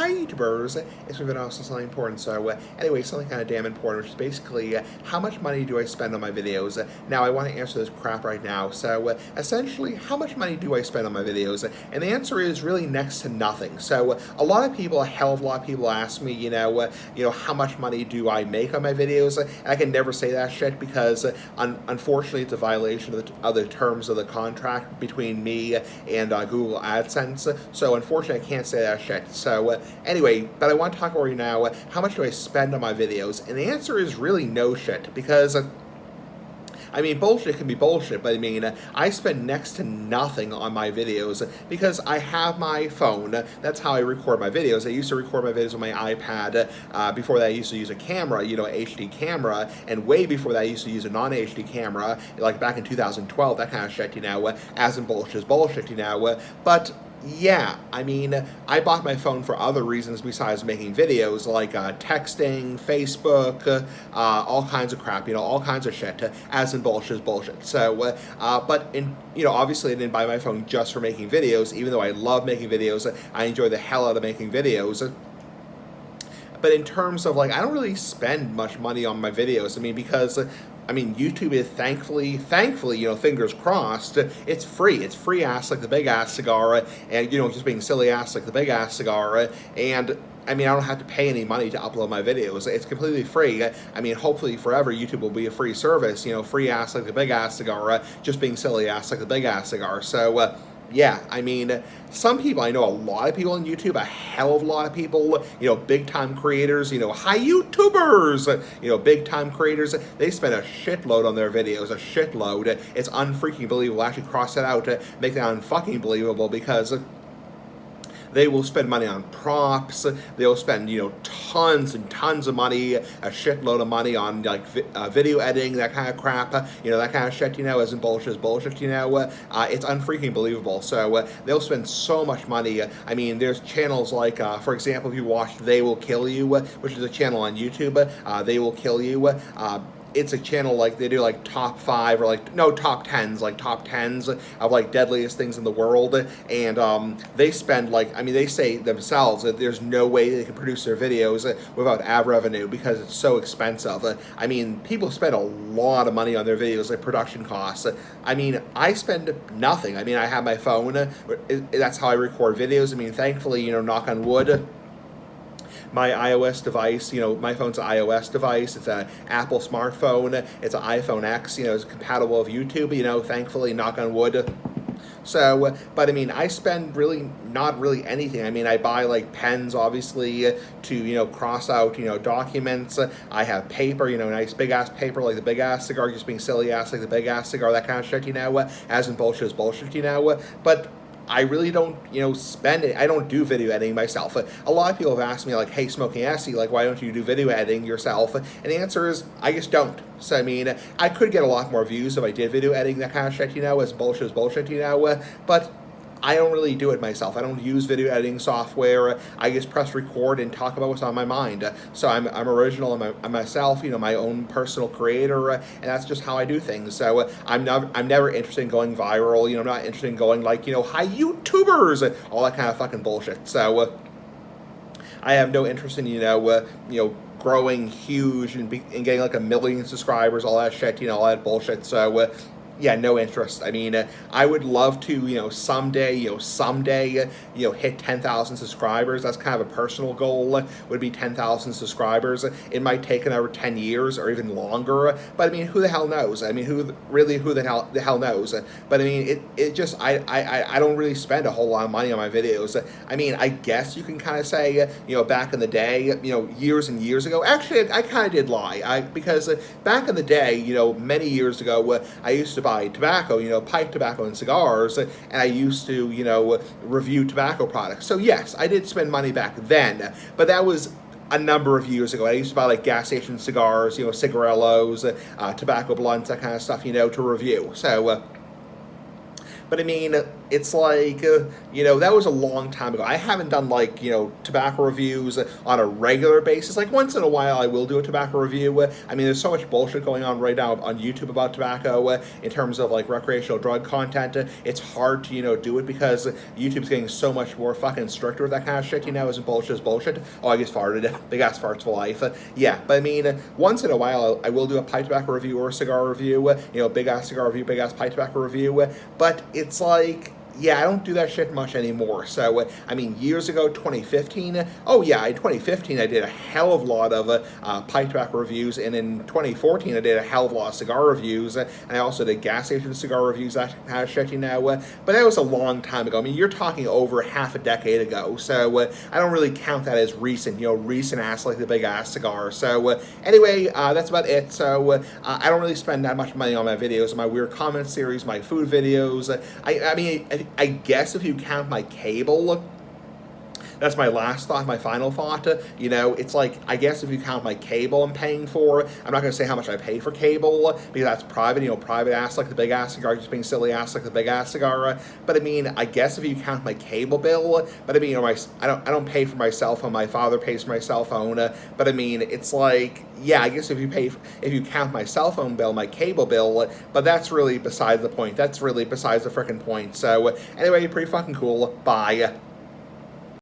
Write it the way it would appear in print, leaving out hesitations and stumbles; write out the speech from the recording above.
hi YouTubers, it's been also something important. So anyway, something kind of damn important, which is basically how much money do I spend on my videos? Now I want to answer this crap right now. So essentially, how much money do I spend on my videos? And the answer is really next to nothing. So a lot of people, a hell of a lot of people ask me, how much money do I make on my videos? And I can never say that shit because unfortunately it's a violation of the terms of the contract between me and Google AdSense. So unfortunately I can't say that shit. So anyway, but I want to talk about you now, how much do I spend on my videos? And the answer is really no shit, because I mean, bullshit can be bullshit, but I mean, I spend next to nothing on my videos because I have my phone. That's how I record my videos. I used to record my videos on my iPad. Before that, I used to use a camera, HD camera, and way before that, I used to use a non-HD camera, like back in 2012, that kind of shit, as in bullshit is bullshit, but yeah, I mean, I bought my phone for other reasons besides making videos, like texting, Facebook, all kinds of crap, all kinds of shit, as in bullshit is bullshit. So, but obviously I didn't buy my phone just for making videos, even though I love making videos. I enjoy the hell out of making videos. But in terms of, I don't really spend much money on my videos. I mean, because YouTube is thankfully, fingers crossed, it's free. It's free ass like the big ass cigar, and, just being silly ass like the big ass cigar, and I don't have to pay any money to upload my videos. It's completely free. Hopefully forever YouTube will be a free service, free ass like the big ass cigar, just being silly ass like the big ass cigar. So, yeah, some people, I know a lot of people on YouTube, a hell of a lot of people, big-time creators, hi YouTubers, big-time creators, they spend a shitload on their videos, a shitload. It's unfreaking believable. Actually, cross that out, make that unfucking believable, because they will spend money on props. They'll spend, tons and tons of money, a shitload of money on video editing, that kind of crap, that kind of shit, as in bullshit is bullshit, it's unfreaking believable. So they'll spend so much money. There's channels like, for example, if you watch They Will Kill You, which is a channel on YouTube, They Will Kill You. It's a channel they do top 5 or top 10s, top 10s of deadliest things in the world, and they spend they say themselves that there's no way they can produce their videos without ad revenue because it's so expensive. People spend a lot of money on their videos, production costs. I spend nothing. I have my phone. That's how I record videos. Thankfully, knock on wood, my iOS device, my phone's an iOS device, it's an Apple smartphone, it's an iPhone X, it's compatible with YouTube, thankfully, knock on wood. So, but I spend not really anything. I buy pens, obviously, to, cross out, documents. I have paper, nice big ass paper like the big ass cigar, just being silly ass like the big ass cigar, that kind of shit, as in bullshit is bullshit, but I really don't, spend it. I don't do video editing myself. A lot of people have asked me, hey, Smoking Essie, why don't you do video editing yourself? And the answer is, I just don't. So, I could get a lot more views if I did video editing, that kind of shit, as bullshit is bullshit, but I don't really do it myself. I don't use video editing software. I just press record and talk about what's on my mind. So I'm original. I'm myself, my own personal creator, and that's just how I do things. So I'm never interested in going viral. I'm not interested in going hi YouTubers, all that kind of fucking bullshit. So I have no interest in growing huge and getting 1 million subscribers, all that shit, all that bullshit. So. Yeah, no interest. I would love to, someday, hit 10,000 subscribers. That's kind of a personal goal, would be 10,000 subscribers. It might take another 10 years or even longer, but who the hell knows? Who the hell knows? But it just, I don't really spend a whole lot of money on my videos. I guess you can kind of say, back in the day, years and years ago, actually, I kind of did lie, because back in the day, many years ago, I used to buy tobacco, pipe tobacco and cigars, and I used to, review tobacco products. So yes, I did spend money back then, but that was a number of years ago. I used to buy gas station cigars, cigarillos, tobacco blunts, that kind of stuff, to review. So, but it's like, that was a long time ago. I haven't done like, tobacco reviews on a regular basis. Like once in a while, I will do a tobacco review. I mean, there's so much bullshit going on right now on YouTube about tobacco in terms of like recreational drug content. It's hard to, do it because YouTube's getting so much more fucking stricter with that kind of shit. Isn't bullshit is bullshit. Oh, I just farted. Big ass farts for life. Yeah, but I mean, once in a while, I will do a pipe tobacco review or a cigar review. Big ass cigar review, big ass pipe tobacco review. But it's like, yeah, I don't do that shit much anymore. So, I mean, years ago, 2015, oh yeah, in 2015 I did a hell of a lot of pipe tobacco reviews, and in 2014 I did a hell of a lot of cigar reviews, and I also did gas station cigar reviews, that kind of shit, but that was a long time ago. I mean, you're talking over half a decade ago, so I don't really count that as recent, recent ass like the big ass cigar. So, anyway, that's about it. So, I don't really spend that much money on my videos, my weird comment series, my food videos. I mean, I guess if you count my cable, that's my last thought, my final thought. It's like, I guess if you count my cable I'm paying for, I'm not going to say how much I pay for cable, because that's private, private ass like the big ass cigar, just being silly ass like the big ass cigar. But I mean, I guess if you count my cable bill, but I mean, I don't pay for my cell phone, my father pays for my cell phone, but I mean, it's like, yeah, I guess if you count my cell phone bill, my cable bill, but that's really beside the point. That's really besides the frickin' point. So, anyway, pretty fucking cool. Bye.